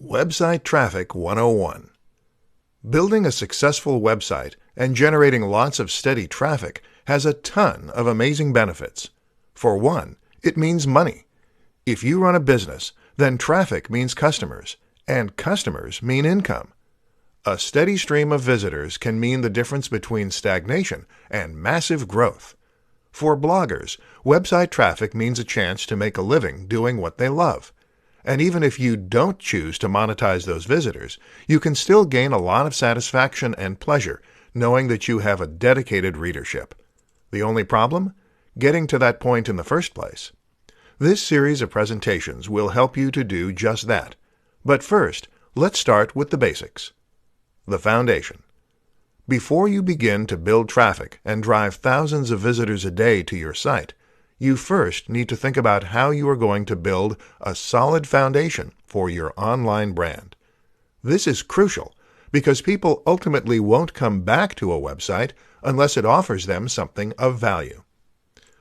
Website Traffic 101. Building a successful website and generating lots of steady traffic has a ton of amazing benefits. For one, it means money. If you run a business, then traffic means customers, and customers mean income. A steady stream of visitors can mean the difference between stagnation and massive growth. For bloggers, website traffic means a chance to make a living doing what they love. And even if you don't choose to monetize those visitors, you can still gain a lot of satisfaction and pleasure knowing that you have a dedicated readership. The only problem? Getting to that point in the first place. This series of presentations will help you to do just that. But first, let's start with the basics. The foundation. Before you begin to build traffic and drive thousands of visitors a day to your site, you first need to think about how you are going to build a solid foundation for your online brand. This is crucial because people ultimately won't come back to a website unless it offers them something of value.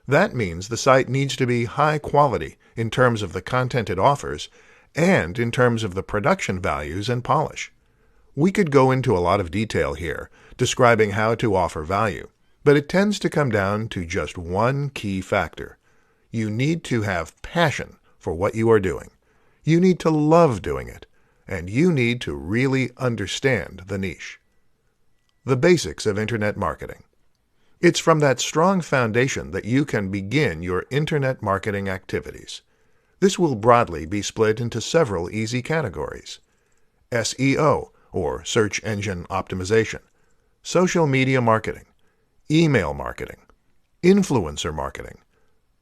That means the site needs to be high quality in terms of the content it offers and in terms of the production values and polish. We could go into a lot of detail here, describing how to offer value, but it tends to come down to just one key factor. You need to have passion for what you are doing. You need to love doing it, and you need to really understand the niche. The basics of Internet marketing. It's from that strong foundation that you can begin your Internet marketing activities. This will broadly be split into several easy categories. SEO, or search engine optimization, social media marketing, email marketing, influencer marketing,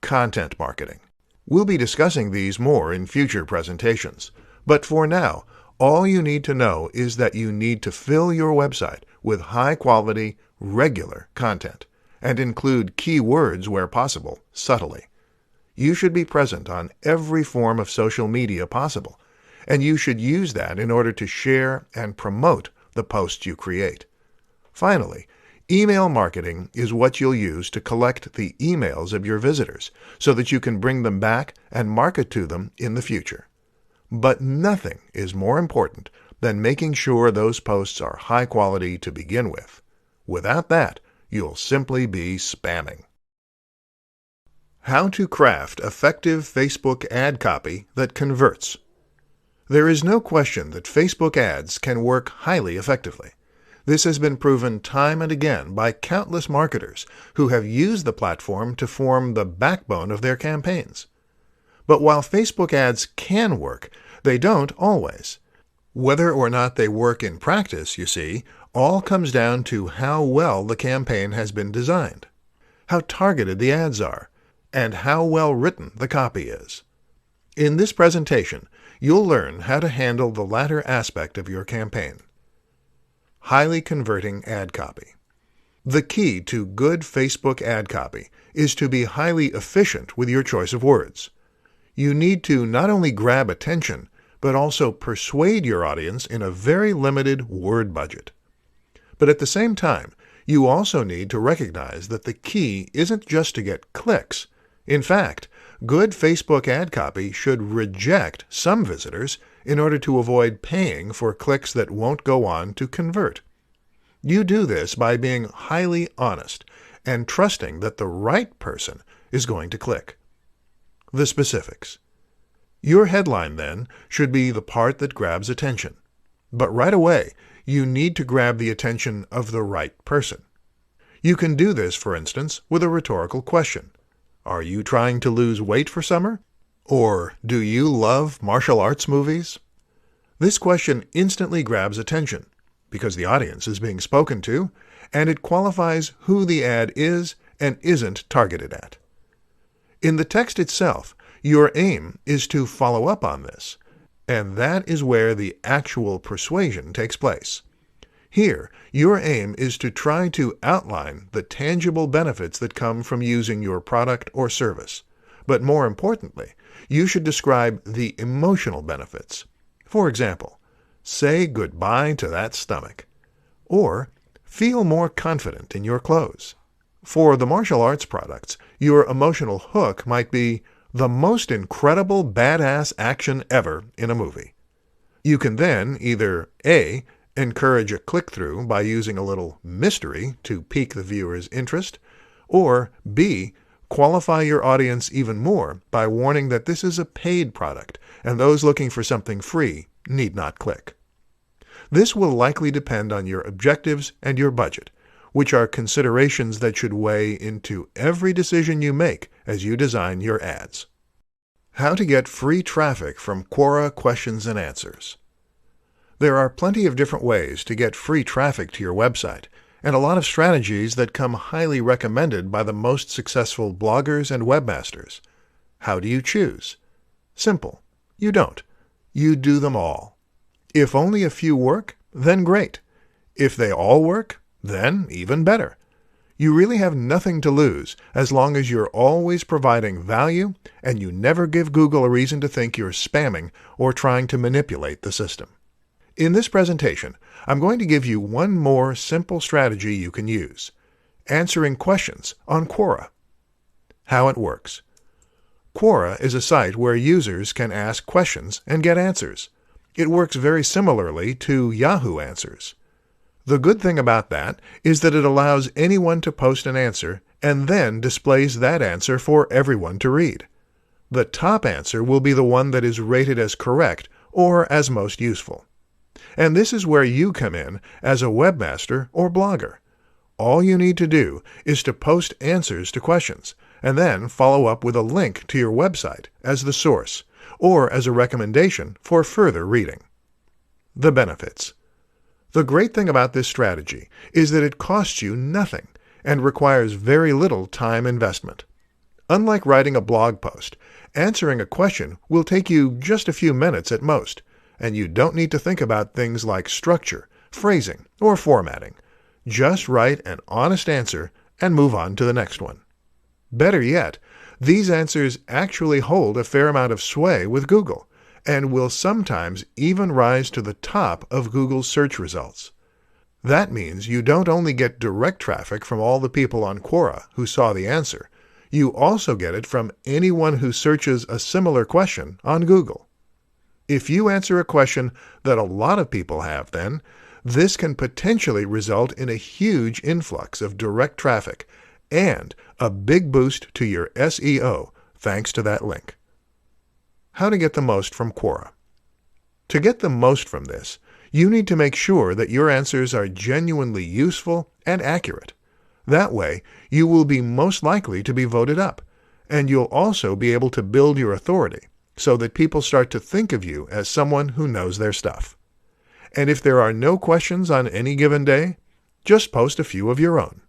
content marketing. We'll be discussing these more in future presentations, but for now, all you need to know is that you need to fill your website with high-quality, regular content and include keywords where possible, subtly. You should be present on every form of social media possible, and you should use that in order to share and promote the posts you create. Finally, email marketing is what you'll use to collect the emails of your visitors so that you can bring them back and market to them in the future. But nothing is more important than making sure those posts are high quality to begin with. Without that, you'll simply be spamming. How to craft effective Facebook ad copy that converts. There is no question that Facebook ads can work highly effectively. This has been proven time and again by countless marketers who have used the platform to form the backbone of their campaigns. But while Facebook ads can work, they don't always. Whether or not they work in practice, you see, all comes down to how well the campaign has been designed, how targeted the ads are, and how well written the copy is. In this presentation, you'll learn how to handle the latter aspect of your campaign. Highly converting ad copy. The key to good Facebook ad copy is to be highly efficient with your choice of words. You need to not only grab attention, but also persuade your audience in a very limited word budget. But at the same time, you also need to recognize that the key isn't just to get clicks. In fact, good Facebook ad copy should reject some visitors in order to avoid paying for clicks that won't go on to convert. You do this by being highly honest and trusting that the right person is going to click. The specifics. Your headline, then, should be the part that grabs attention. But right away, you need to grab the attention of the right person. You can do this, for instance, with a rhetorical question. Are you trying to lose weight for summer? Or do you love martial arts movies? This question instantly grabs attention because the audience is being spoken to, and it qualifies who the ad is and isn't targeted at. In the text itself, your aim is to follow up on this, and that is where the actual persuasion takes place. Here, your aim is to try to outline the tangible benefits that come from using your product or service. But more importantly, you should describe the emotional benefits. For example, say goodbye to that stomach, or feel more confident in your clothes. For the martial arts products, your emotional hook might be the most incredible badass action ever in a movie. You can then either A. encourage a click-through by using a little mystery to pique the viewer's interest, or B. qualify your audience even more by warning that this is a paid product and those looking for something free need not click. This will likely depend on your objectives and your budget, which are considerations that should weigh into every decision you make as you design your ads. How to get free traffic from Quora questions and answers. There are plenty of different ways to get free traffic to your website, and a lot of strategies that come highly recommended by the most successful bloggers and webmasters. How do you choose? Simple. You don't. You do them all. If only a few work, then great. If they all work, then even better. You really have nothing to lose as long as you're always providing value and you never give Google a reason to think you're spamming or trying to manipulate the system. In this presentation, I'm going to give you one more simple strategy you can use: answering questions on Quora. How it works. Quora is a site where users can ask questions and get answers. It works very similarly to Yahoo Answers. The good thing about that is that it allows anyone to post an answer and then displays that answer for everyone to read. The top answer will be the one that is rated as correct or as most useful. And this is where you come in as a webmaster or blogger. All you need to do is to post answers to questions and then follow up with a link to your website as the source or as a recommendation for further reading. The benefits. The great thing about this strategy is that it costs you nothing and requires very little time investment. Unlike writing a blog post, answering a question will take you just a few minutes at most, and you don't need to think about things like structure, phrasing, or formatting. Just write an honest answer and move on to the next one. Better yet, these answers actually hold a fair amount of sway with Google, and will sometimes even rise to the top of Google's search results. That means you don't only get direct traffic from all the people on Quora who saw the answer, you also get it from anyone who searches a similar question on Google. If you answer a question that a lot of people have, then, this can potentially result in a huge influx of direct traffic and a big boost to your SEO thanks to that link. How to get the most from Quora. To get the most from this, you need to make sure that your answers are genuinely useful and accurate. That way, you will be most likely to be voted up, and you'll also be able to build your authority so that people start to think of you as someone who knows their stuff. And if there are no questions on any given day, just post a few of your own.